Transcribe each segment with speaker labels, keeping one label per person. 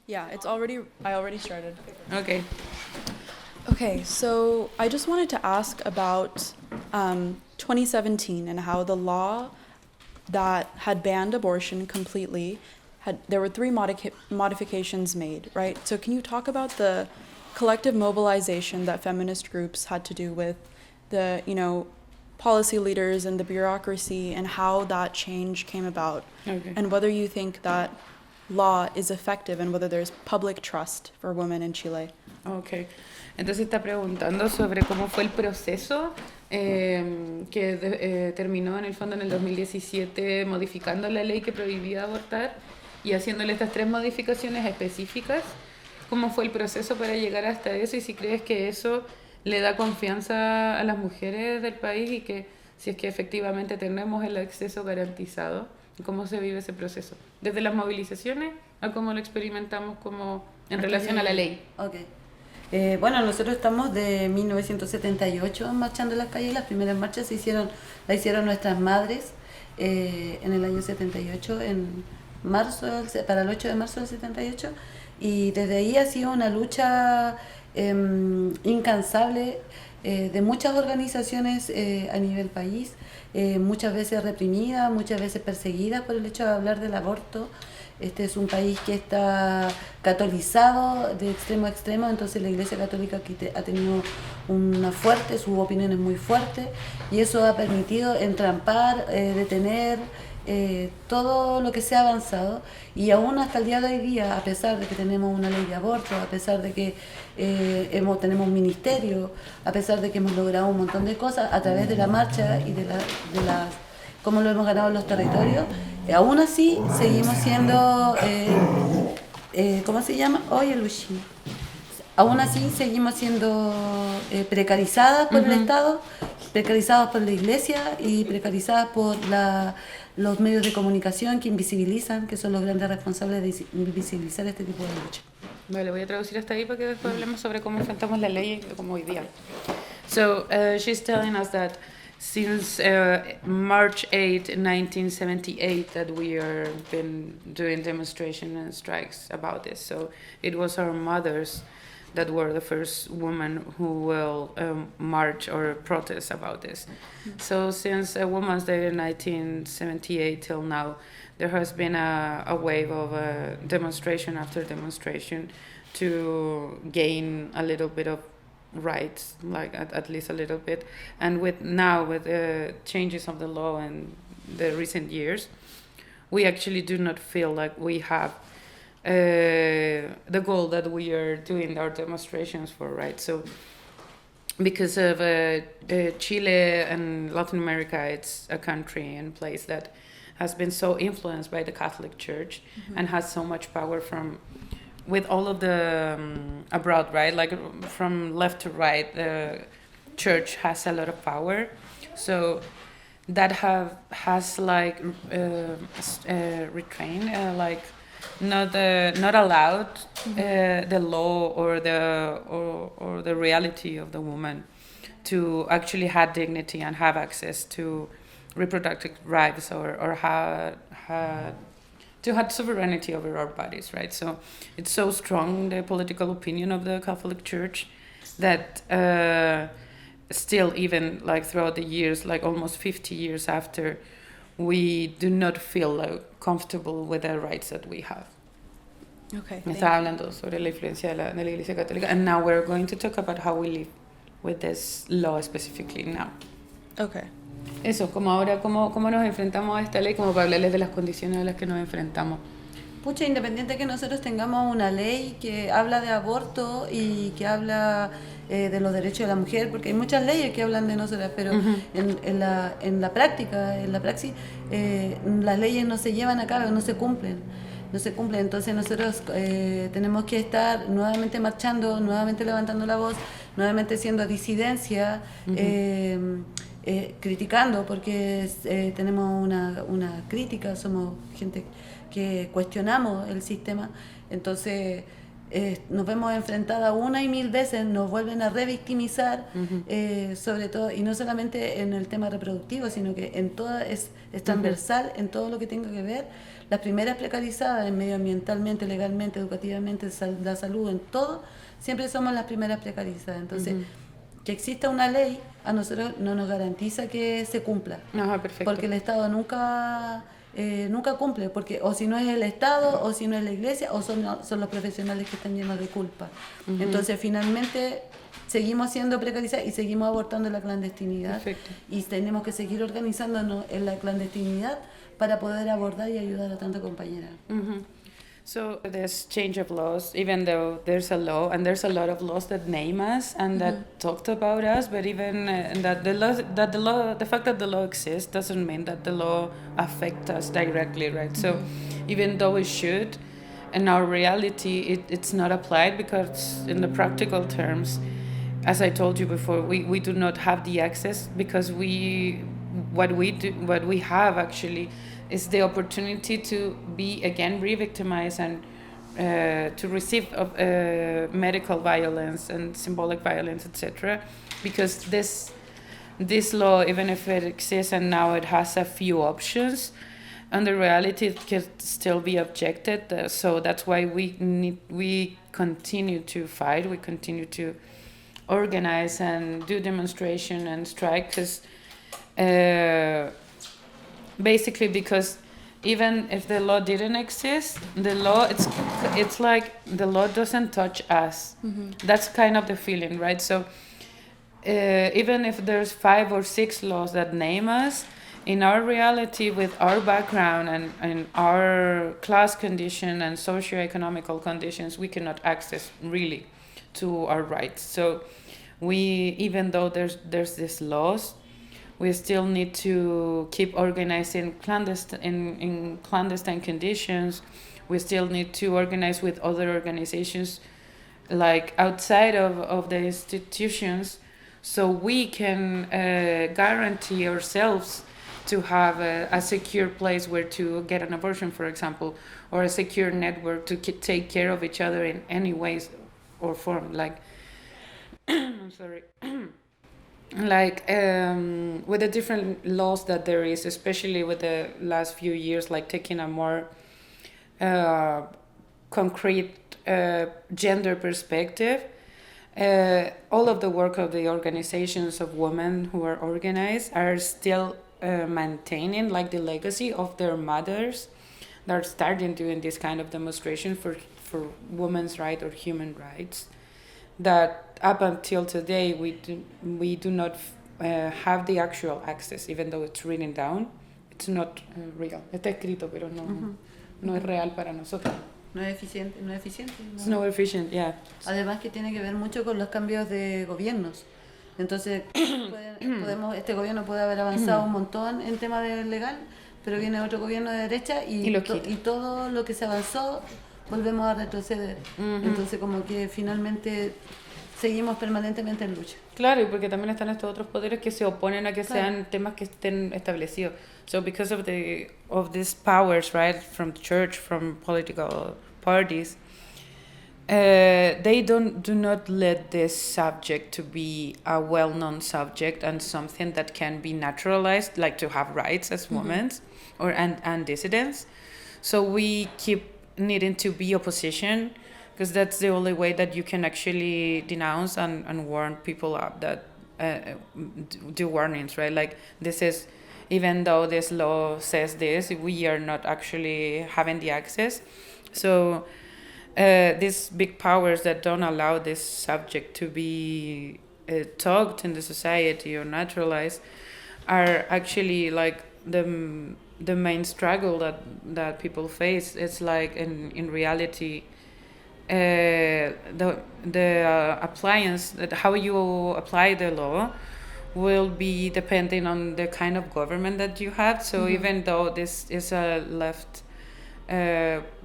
Speaker 1: Yeah, I already started.
Speaker 2: Okay.
Speaker 1: Okay, so I just wanted to ask about 2017 and how the law that had banned abortion completely there were three modifications made, right? So can you talk about the collective mobilization that feminist groups had to do with the, policy leaders and the bureaucracy and how that change came about?
Speaker 2: Okay.
Speaker 1: And whether you think that law is effective and whether there's public trust for women in Chile.
Speaker 2: Okay. Entonces está preguntando sobre cómo fue el proceso que terminó en el fondo en el 2017 modificando la ley que prohibía abortar y haciéndole estas 3 modificaciones específicas. ¿Cómo fue el proceso para llegar hasta eso y si crees que eso le da confianza a las mujeres del país y que si es que efectivamente tenemos el acceso garantizado? ¿Cómo se vive ese proceso? Desde las movilizaciones a cómo lo experimentamos como en relación a la ley.
Speaker 3: Okay. Bueno, nosotros estamos de 1978 marchando en las calles. Las primeras marchas la hicieron nuestras madres en el año 78, para el 8 de marzo del 78. Y desde ahí ha sido una lucha incansable de muchas organizaciones a nivel país, muchas veces reprimida, muchas veces perseguida por el hecho de hablar del aborto. Este es un país que está catolizado de extremo a extremo, entonces la Iglesia Católica aquí ha tenido sus opiniones muy fuertes, y eso ha permitido entrampar, detener todo lo que se ha avanzado. Y aún hasta el día de hoy día, a pesar de que tenemos una ley de aborto, a pesar de que tenemos un ministerio, a pesar de que hemos logrado un montón de cosas a través de la marcha y de las cómo lo hemos ganado en los territorios, aún así seguimos siendo, ¿cómo se llama? Oye, Luchi. Aún así seguimos siendo precarizadas por el Estado, precarizadas por la Iglesia y precarizadas por los medios de comunicación que invisibilizan, que son los grandes responsables de invisibilizar este tipo de lucha.
Speaker 2: Vale, voy a traducir hasta ahí para que después hablemos sobre cómo enfrentamos la ley como hoy día. So, she's telling us that since March 8, 1978, that we have been doing demonstrations and strikes about this. So it was our mothers that were the first women who will march or protest about this. So since Women's Day in 1978 till now, there has been a wave of demonstration after demonstration to gain a little bit of rights, like at least a little bit. And with the changes of the law in the recent years, we actually do not feel like we have the goal that we are doing our demonstrations for, right? So because of Chile and Latin America, it's a country and place that has been so influenced by the Catholic Church and has so much power with all of the abroad, right? Like from left to right, the church has a lot of power. So that has like retrained, like not allowed the law or the reality of the woman to actually have dignity and have access to reproductive rights or to have sovereignty over our bodies, right? So it's so strong, the political opinion of the Catholic Church, that still, even like throughout the years, like almost 50 years after, we do not feel like comfortable with the rights that we have.
Speaker 1: Okay.
Speaker 2: Me estaba hablando sobre la influencia de la Iglesia Católica, and now we're going to talk about how we live with this law specifically now.
Speaker 1: Okay.
Speaker 2: Eso, como ahora, cómo nos enfrentamos a esta ley, como para hablarles de las condiciones a las que nos enfrentamos.
Speaker 3: Pucha, independiente que nosotros tengamos una ley que habla de aborto y que habla de los derechos de la mujer, porque hay muchas leyes que hablan de nosotras, pero en la práctica, en la praxis, las leyes no se llevan a cabo, no se cumplen. Entonces nosotros tenemos que estar nuevamente marchando, nuevamente levantando la voz, nuevamente siendo disidencia, criticando, porque tenemos una crítica, somos gente que cuestionamos el sistema. Entonces nos vemos enfrentadas una y mil veces, nos vuelven a revictimizar, sobre todo, y no solamente en el tema reproductivo, sino que en todo es transversal, en todo lo que tenga que ver. Las primeras precarizadas en medioambientalmente, legalmente, educativamente, la salud, en todo, siempre somos las primeras precarizadas. Entonces, que exista una ley a nosotros no nos garantiza que se cumpla.
Speaker 2: Ajá, perfecto.
Speaker 3: Porque el Estado nunca cumple, porque o si no es el Estado, o si no es la Iglesia, o son los profesionales que están llenos de culpa. Entonces, finalmente, seguimos siendo precarizados y seguimos abortando la clandestinidad.
Speaker 2: Perfecto.
Speaker 3: Y tenemos que seguir organizándonos en la clandestinidad para poder abordar y ayudar a tanta compañera.
Speaker 2: So there's change of laws, even though there's a law, and there's a lot of laws that name us and that talked about us, but even that the fact that the law exists doesn't mean that the law affects us directly, right? So even though it should, in our reality, it's not applied because in the practical terms, as I told you before, we do not have the access because what we have actually is the opportunity to be again re-victimized and to receive medical violence and symbolic violence, etc. Because this law, even if it exists and now it has a few options, and the reality it can still be objected. So that's why we continue to fight. We continue to organize and do demonstration and strike because. Basically, because even if the law didn't exist, the law it's like the law doesn't touch us. That's kind of the feeling, right? So even if there's 5 or 6 laws that name us, in our reality, with our background and our class condition and socioeconomical conditions, we cannot access really to our rights. So even though there's these laws, we still need to keep organizing in clandestine conditions. We still need to organize with other organizations like outside of the institutions, so we can guarantee ourselves to have a secure place where to get an abortion, for example, or a secure network to take care of each other in any ways or form. Like, I'm sorry. Like with the different laws that there is, especially with the last few years, like taking a more concrete gender perspective, all of the work of the organizations of women who are organized are still maintaining like the legacy of their mothers that are starting doing this kind of demonstration for women's rights or human rights, that up until today we do not have the actual access, even though it's written down. It's not real. Está escrito, pero no es real para nosotros.
Speaker 3: No es eficiente.
Speaker 2: It's not efficient, yeah.
Speaker 3: Además que tiene que ver mucho con los cambios de gobiernos. Entonces, este gobierno puede haber avanzado un montón en tema de legal, pero viene otro gobierno de derecha y todo lo que se avanzó volvemos a retroceder. Entonces, como que finalmente seguimos permanentemente en lucha.
Speaker 2: Claro, y porque también están estos otros poderes que se oponen a que sean temas que estén establecidos. So because of these powers, right, from the church, from political parties, they do not let this subject to be a well-known subject and something that can be naturalized, like to have rights as women and dissidents. So we keep needing to be opposition, because that's the only way that you can actually denounce and warn people up, that do warnings, right? Like, this is, even though this law says this, we are not actually having the access. So these big powers that don't allow this subject to be talked in the society or naturalized are actually like the main struggle that people face. It's like in reality, the appliance, that how you apply the law will be depending on the kind of government that you have. So even though this is a left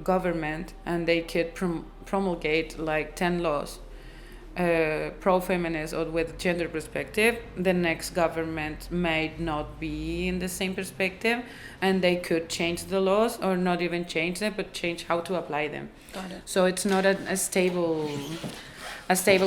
Speaker 2: government and they could promulgate like 10 laws, pro-feminist or with gender perspective, the next government may not be in the same perspective, and they could change the laws or not even change them, but change how to apply them.
Speaker 1: Got it.
Speaker 2: So it's not a stable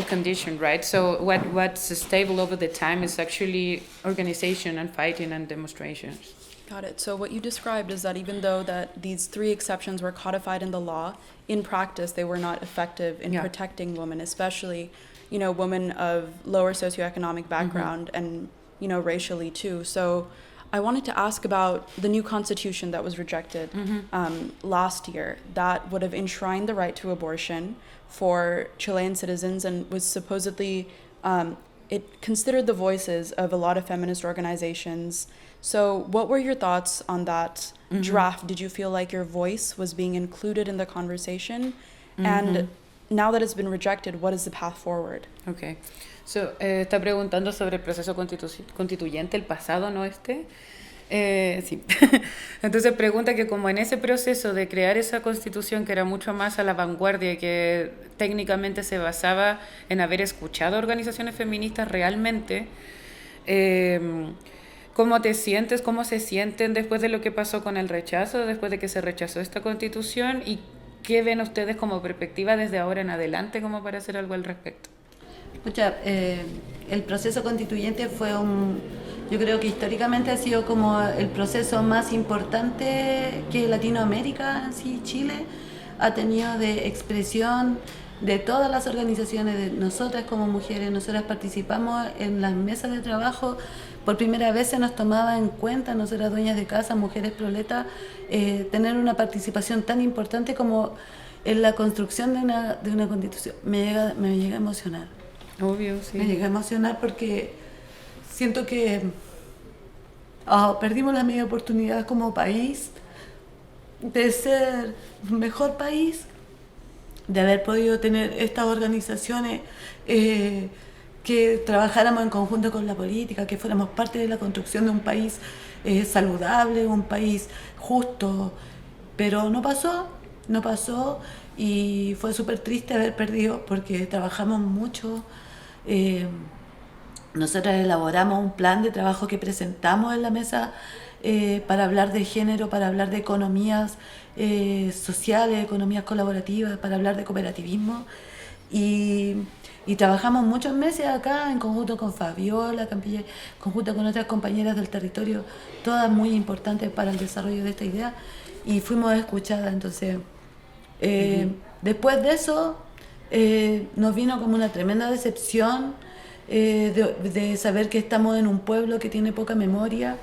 Speaker 2: condition, right? So what's stable over the time is actually organization and fighting and demonstrations.
Speaker 1: Got it. So what you described is that even though that these 3 exceptions were codified in the law, in practice they were not effective in protecting women, especially, women of lower socioeconomic background and, racially too. So I wanted to ask about the new constitution that was rejected last year that would have enshrined the right to abortion for Chilean citizens and was supposedly, it considered the voices of a lot of feminist organizations. So what were your thoughts on that draft? Did you feel like your voice was being included in the conversation? And now that it's been rejected, what is the path forward?
Speaker 2: Okay. So, está preguntando sobre el proceso constituyente, el pasado, ¿no este? Sí. Entonces pregunta que como en ese proceso de crear esa constitución que era mucho más a la vanguardia, que técnicamente se basaba en haber escuchado a organizaciones feministas realmente, ¿cómo te sientes? ¿Cómo se sienten después de lo que pasó con el rechazo, después de que se rechazó esta constitución? ¿Y qué ven ustedes como perspectiva desde ahora en adelante como para hacer algo al respecto?
Speaker 3: El proceso constituyente fue yo creo que históricamente ha sido como el proceso más importante que Latinoamérica, sí, Chile, ha tenido de expresión de todas las organizaciones, de nosotras como mujeres. Nosotras participamos en las mesas de trabajo. Por primera vez se nos tomaba en cuenta, nosotras dueñas de casa, mujeres proletas, tener una participación tan importante como en la construcción de una constitución. Me llega a emocionar.
Speaker 2: Obvio, sí.
Speaker 3: Me llega a emocionar porque siento que perdimos la media oportunidad como país de ser un mejor país, de haber podido tener estas organizaciones que trabajáramos en conjunto con la política, que fuéramos parte de la construcción de un país saludable, un país justo, pero no pasó y fue súper triste haber perdido porque trabajamos mucho. Nosotros elaboramos un plan de trabajo que presentamos en la mesa para hablar de género, para hablar de economías sociales, economías colaborativas, para hablar de cooperativismo y trabajamos muchos meses acá en conjunto con Fabiola Campilla, en conjunto con otras compañeras del territorio, todas muy importantes para el desarrollo de esta idea y fuimos escuchadas. Entonces después de eso nos vino como una tremenda decepción de saber que estamos en un pueblo que tiene poca memoria,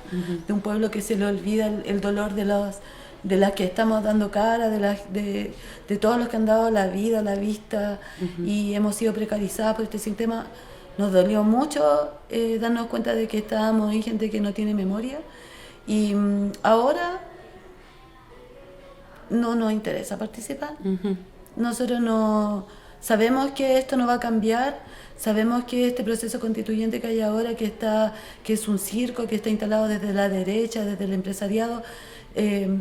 Speaker 3: de un pueblo que se le olvida el dolor de las que estamos dando cara, de todos los que han dado la vida, la vista y hemos sido precarizadas por este sistema. Nos dolió mucho darnos cuenta de que estábamos en gente que no tiene memoria y ahora no nos interesa participar. Nosotros no sabemos que esto no va a cambiar, sabemos que este proceso constituyente que hay ahora, que es un circo, que está instalado desde la derecha, desde el empresariado,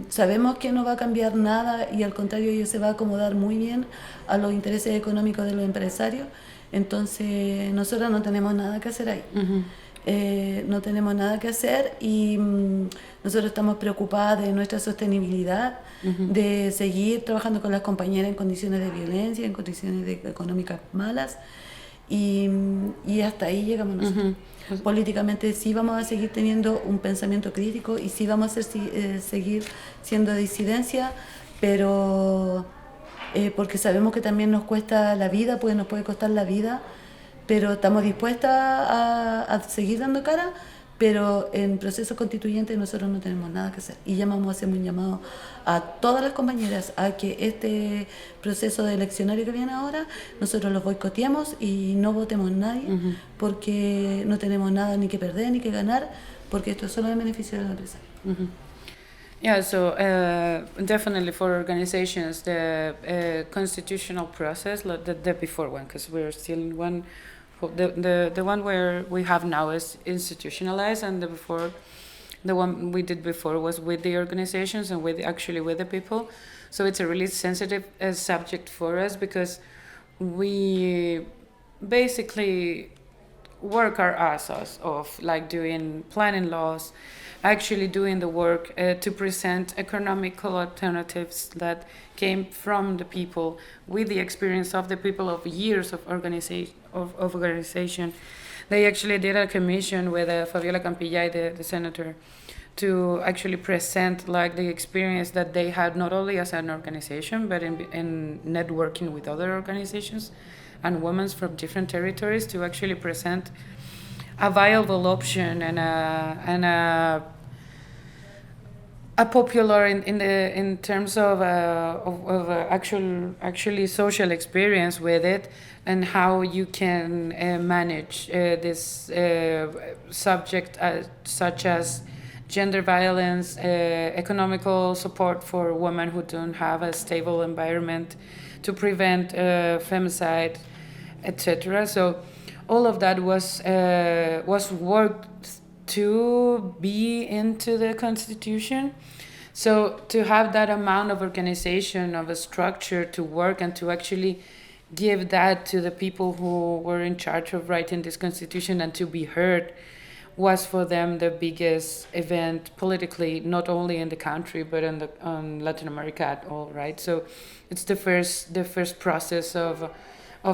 Speaker 3: sabemos que no va a cambiar nada y al contrario ello se va a acomodar muy bien a los intereses económicos de los empresarios. Entonces nosotros no tenemos nada que hacer ahí. No tenemos nada que hacer y nosotros estamos preocupadas de nuestra sostenibilidad, de seguir trabajando con las compañeras en condiciones de violencia, en condiciones económicas malas y hasta ahí llegamos nosotros. Políticamente sí vamos a seguir teniendo un pensamiento crítico y sí vamos a seguir siendo disidencia, pero porque sabemos que también nos cuesta la vida, pues nos puede costar la vida, pero estamos dispuestas a seguir dando cara, pero en proceso constituyente nosotros no tenemos nada que hacer. Y hacemos un llamado a todas las compañeras a que este proceso de eleccionario que viene ahora, nosotros lo boicoteemos y no votemos nadie, porque no tenemos nada ni que perder ni que ganar, porque esto es solo en beneficio de la empresa.
Speaker 2: Yeah, so definitely for organizations, the constitutional process, the before one, because we're still in one, the one where we have now is institutionalized, and the one we did before was with the organizations and with the people. So it's a really sensitive subject for us because we basically work our asses off, like doing planning laws, actually doing the work to present economical alternatives that came from the people, with the experience of the people of years of organization. They actually did a commission with Fabiola Campillay, the senator, to actually present like the experience that they had not only as an organization but in networking with other organizations and women from different territories, to actually present a viable option and a popular in terms of actually social experience with it, and how you can manage this subject such as gender violence, economical support for women who don't have a stable environment, to prevent femicide, etc. So all of that was worked to be into the Constitution. So to have that amount of organization, of a structure to work, and to actually give that to the people who were in charge of writing this Constitution and to be heard, was for them the biggest event politically, not only in the country but on Latin America at all, right? So it's the first process of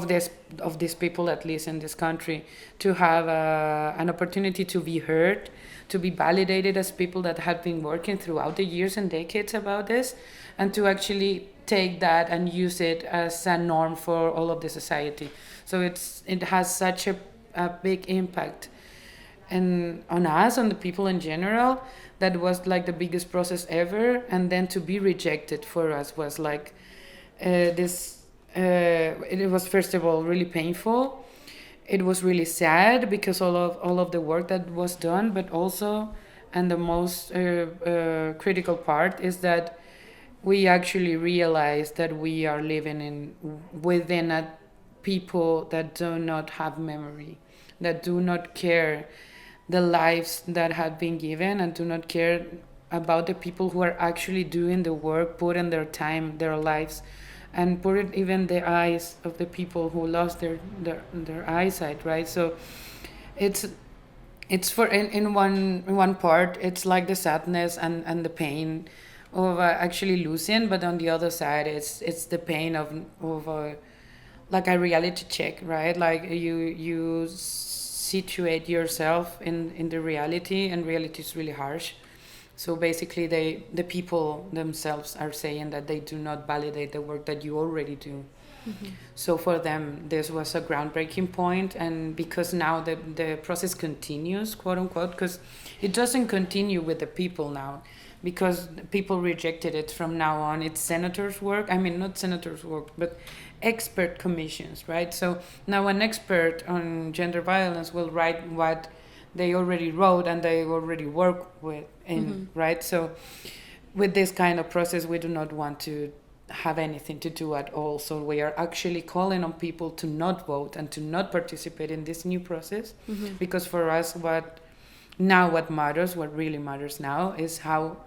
Speaker 2: these people, at least in this country, to have an opportunity to be heard, to be validated as people that have been working throughout the years and decades about this, and to actually take that and use it as a norm for all of the society. So it has such a big impact and on us, on the people in general, that was like the biggest process ever. And then to be rejected for us was like this. It was, first of all, really painful. It was really sad because all of the work that was done, but also, and the most critical part is that we actually realized that we are living within a people that do not have memory, that do not care the lives that have been given, and do not care about the people who are actually doing the work, put in their time, their lives, and put it even the eyes of the people who lost their eyesight, right? So it's for in one part it's like the sadness and the pain of actually losing, but on the other side it's the pain of like a reality check, right? Like you situate yourself in the reality, and reality is really harsh. So basically the people themselves are saying that they do not validate the work that you already do. Mm-hmm. So for them this was a groundbreaking point, and because now the process continues, quote unquote, because it doesn't continue with the people now, because people rejected it. From now on it's senators' work, I mean not senators' work, but expert commissions, right? So now an expert on gender violence will write what they already wrote and they already work with, right? So with this kind of process we do not want to have anything to do at all. So we are actually calling on people to not vote and to not participate in this new process, because for us what matters, what really matters now, is how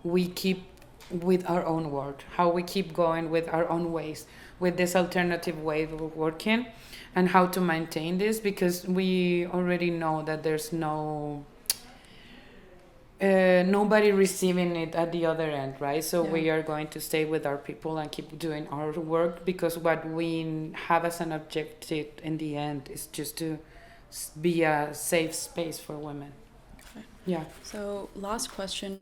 Speaker 2: we keep with our own work, how we keep going with our own ways, with this alternative way of working, and how to maintain this, because we already know that there's nobody receiving it at the other end, right? So we are going to stay with our people and keep doing our work, because what we have as an objective in the end is just to be a safe space for women.
Speaker 1: Okay.
Speaker 2: Yeah.
Speaker 1: So last question.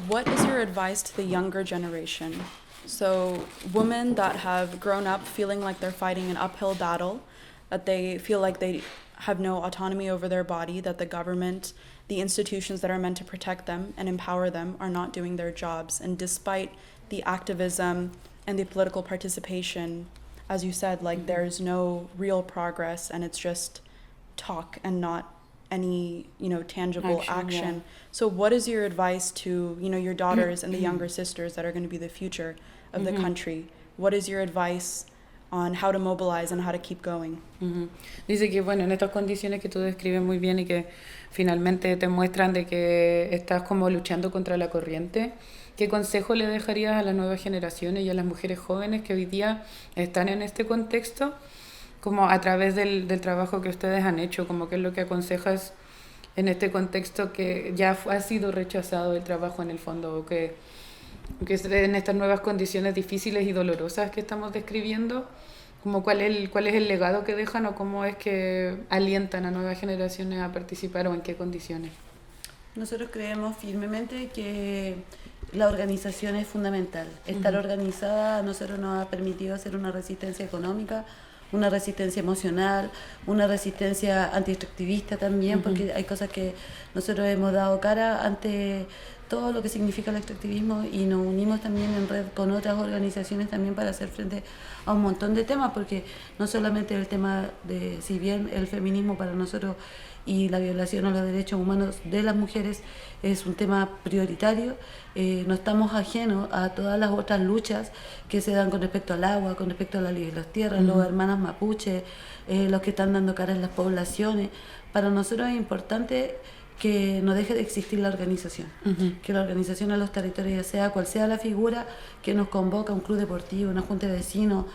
Speaker 1: What is your advice to the younger generation? So women that have grown up feeling like they're fighting an uphill battle, that they feel like they have no autonomy over their body, that the government, the institutions that are meant to protect them and empower them are not doing their jobs. And despite the activism and the political participation, as you said, like there's no real progress, and it's just talk and not any, tangible action. Yeah. So what is your advice to, your daughters and the younger sisters that are going to be the future of the country? What is your advice on how to mobilize and how to keep going.
Speaker 2: Ujú. Dice que, bueno, en estas condiciones que tú describes muy bien y que finalmente te muestran de que estás como luchando contra la corriente, ¿qué consejo le dejarías a las nuevas generaciones y a las mujeres jóvenes que hoy día están en este contexto, como a través del trabajo que ustedes han hecho? Como qué es lo que aconsejas en este contexto que ya ha sido rechazado el trabajo en el fondo, o que en estas nuevas condiciones difíciles y dolorosas que estamos describiendo, como cuál es el legado que dejan o cómo es que alientan a nuevas generaciones a participar o en qué condiciones?
Speaker 3: Nosotros creemos firmemente que la organización es fundamental. Estar organizada a nosotros nos ha permitido hacer una resistencia económica, una resistencia emocional, una resistencia antiextractivista también, porque hay cosas que nosotros hemos dado cara ante todo lo que significa el extractivismo y nos unimos también en red con otras organizaciones también para hacer frente a un montón de temas, porque no solamente el tema de, si bien el feminismo para nosotros y la violación a los derechos humanos de las mujeres es un tema prioritario, no estamos ajenos a todas las otras luchas que se dan con respecto al agua, con respecto a la ley de las tierras, los hermanos mapuche, los que están dando cara en las poblaciones. Para nosotros es importante que no deje de existir la organización, que la organización a los territorios, ya sea cual sea la figura que nos convoca, un club deportivo, una junta de vecinos,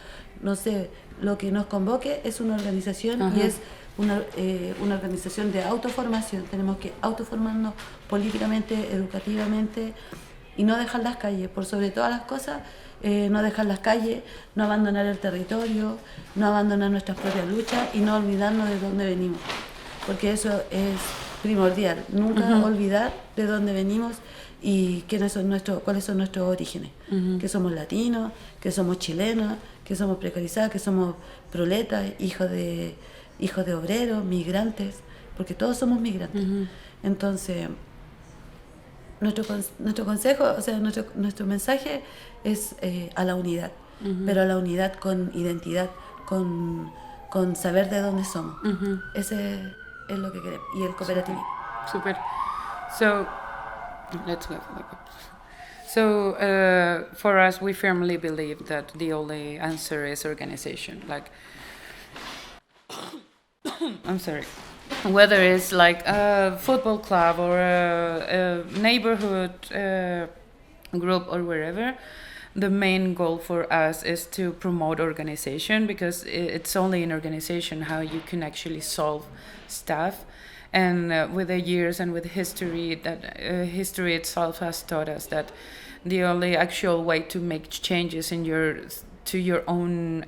Speaker 3: no sé, lo que nos convoque es una organización y es una organización de autoformación. Tenemos que autoformarnos políticamente, educativamente y no dejar las calles, por sobre todas las cosas, no dejar las calles, no abandonar el territorio, no abandonar nuestras propias luchas y no olvidarnos de dónde venimos, porque eso es primordial, nunca olvidar de dónde venimos y cuáles son nuestros orígenes, que somos latinos, que somos chilenos, que somos precarizados, que somos proletas, hijos de obreros, migrantes, porque todos somos migrantes. Entonces, nuestro consejo, o sea, nuestro mensaje es a la unidad, pero a la unidad con identidad, con saber de dónde somos. Ese es lo que queremos, y el cooperativismo.
Speaker 2: Super. So, let's go. So, for us, we firmly believe that the only answer is organization. Like, I'm sorry. Whether it's like a football club or a neighborhood group or wherever, the main goal for us is to promote organization, because it's only in organization how you can actually solve stuff. And with the years and with history, that history itself has taught us that the only actual way to make changes in your own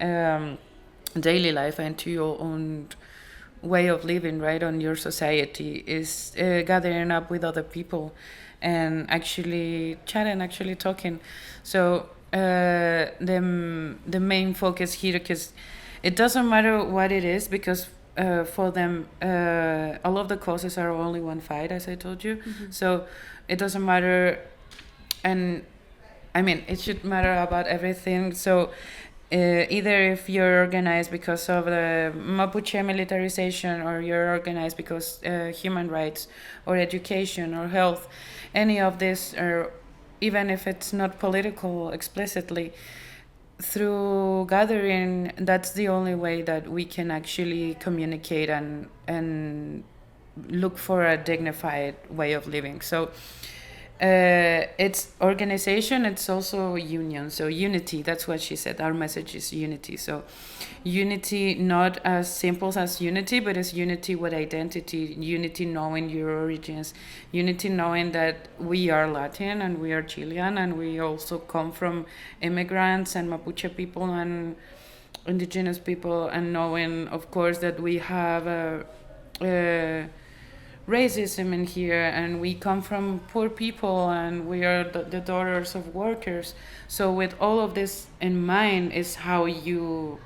Speaker 2: daily life and to your own way of living, right, on your society, is gathering up with other people and actually chatting, actually talking. So the main focus here, because it doesn't matter what it is, because for them all of the causes are only one fight, as I told you. So it doesn't matter, and I mean it should matter about everything. So either if you're organized because of the Mapuche militarization, or you're organized because human rights or education or health, any of this, or even if it's not political explicitly, through gathering, that's the only way that we can actually communicate and look for a dignified way of living. So it's organization, it's also union. So unity, that's what she said. Our message is unity. So unity, not as simple as unity, but it's unity with identity, unity knowing your origins, unity knowing that we are Latin and we are Chilean and we also come from immigrants and Mapuche people and indigenous people, and knowing, of course, that we have racism in here, and we come from poor people, and we are the daughters of workers. So with all of this in mind is how you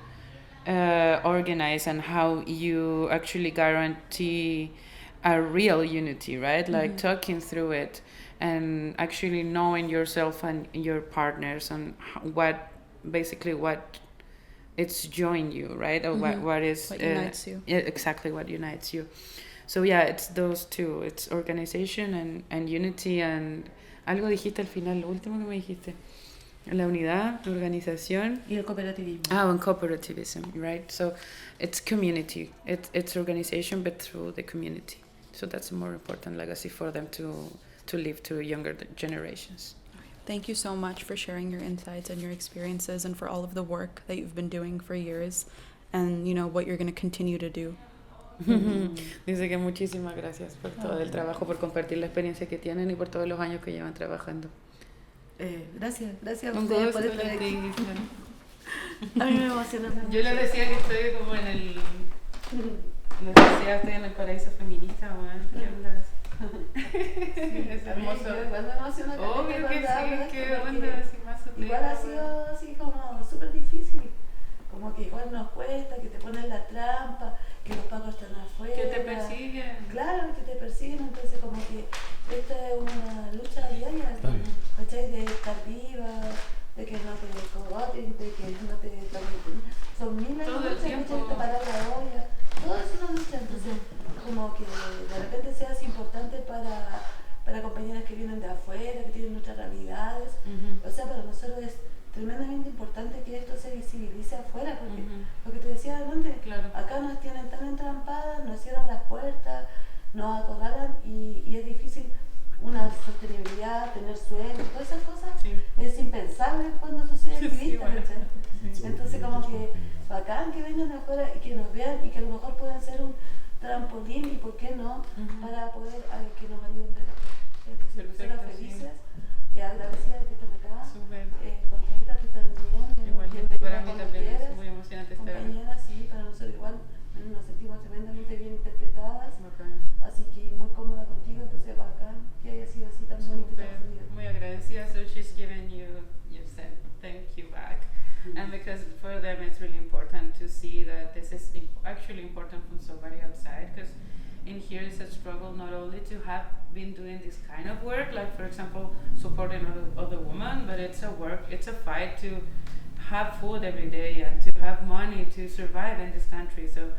Speaker 2: organize and how you actually guarantee a real unity, right? Like talking through it and actually knowing yourself and your partners and what it's join you, right? Or what
Speaker 1: unites you.
Speaker 2: Yeah, exactly, what unites you. So yeah, it's those two. It's organization and unity. And algo dijiste al final, lo último que me dijiste. La unidad, la organización.
Speaker 3: Y el cooperativismo.
Speaker 2: And cooperativism, right? So it's community. It's organization, but through the community. So that's a more important legacy for them to leave to younger generations.
Speaker 1: Thank you so much for sharing your insights and your experiences and for all of the work that you've been doing for years and, you know, what you're going to continue to do.
Speaker 2: Dice que muchísimas gracias por todo el trabajo, por compartir la experiencia que tienen y por todos los años que llevan trabajando.
Speaker 3: Gracias a
Speaker 2: Un
Speaker 3: ustedes
Speaker 2: gusto,
Speaker 3: por estar aquí.
Speaker 2: Leticia.
Speaker 3: A mí me emociona mucho.
Speaker 2: Yo les decía que estoy como en el... Les decía, estoy en el paraíso feminista, bueno, ¿qué onda?
Speaker 3: Sí,
Speaker 2: es hermoso.
Speaker 3: Igual me emociona
Speaker 2: Obvio que sí, qué onda,
Speaker 3: porque
Speaker 2: así más sutil.
Speaker 3: igual ha sido así como súper difícil. Como que igual nos cuesta, que te ponen la trampa, que los pagos están afuera.
Speaker 2: Que te persiguen.
Speaker 3: Claro, que te persiguen, entonces como que esta es una lucha diaria, ¿cachai? De estar viva, de que no te cogoten, de que no te tomen. Son miles de
Speaker 2: Todo el
Speaker 3: luchas,
Speaker 2: tiempo.
Speaker 3: ¿cachai? Preparar la olla, todo es una lucha, entonces como que de repente seas importante para compañeras que vienen de afuera, que tienen otras realidades. O sea, para nosotros es tremendamente importante que esto se visibilice afuera, porque lo que te decía adelante,
Speaker 2: Claro.
Speaker 3: acá nos tienen tan entrampadas, nos cierran las puertas, nos acorralan y es difícil una sostenibilidad, tener sueños, todas esas cosas.
Speaker 2: Sí.
Speaker 3: Es impensable cuando tú seas
Speaker 2: Sí,
Speaker 3: activista,
Speaker 2: bueno.
Speaker 3: ¿cachai?
Speaker 2: Sí.
Speaker 3: Entonces como que bacán que vengan de afuera y que nos vean y que a lo mejor puedan ser un trampolín y por qué no, para poder que nos ayuden de la
Speaker 2: Perfecto,
Speaker 3: nosotras
Speaker 2: sí.
Speaker 3: felices y agradecidas de que están acá,
Speaker 2: Súper.
Speaker 3: contentas tú también,
Speaker 2: Igualmente para mí
Speaker 3: cuando
Speaker 2: también
Speaker 3: quieras.
Speaker 2: es muy emocionante estar acá.
Speaker 3: Compañeras, sí, para nosotros igual nos sentimos tremendamente bien interpretadas,
Speaker 2: Bacán.
Speaker 3: así que muy cómoda contigo, entonces bacán que haya sido así tan bonito y tan
Speaker 2: Súper,
Speaker 3: fluido.
Speaker 2: muy agradecida. So she's given you said thank you back. And because for them it's really important to see that this is actually important from somebody outside, because in here is a struggle not only to have been doing this kind of work, like for example supporting other women, but it's a fight to have food every day and to have money to survive in this country. So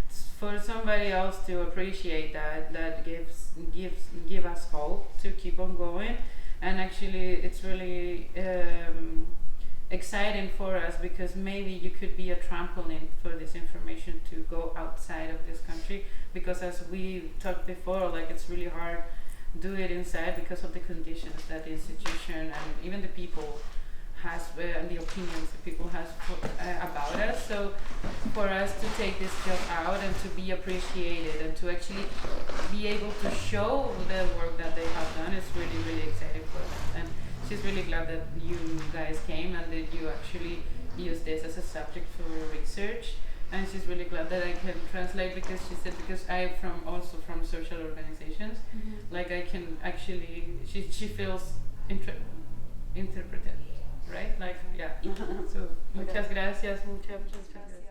Speaker 2: for somebody else to appreciate that give us hope to keep on going. And actually it's really exciting for us, because maybe you could be a trampoline for this information to go outside of this country, because as we talked before, like it's really hard do it inside because of the conditions that the institution and even the people has and the opinions that people has about us. So for us to take this job out and to be appreciated and to actually be able to show the work that they have done is really, really exciting for us. And she's really glad that you guys came and that you actually use this as a subject for research. And she's really glad that I can translate, because she said, because I'm also from social organizations, like I can actually, she feels interpreted, right? Like, yeah. So, muchas gracias, muchas gracias.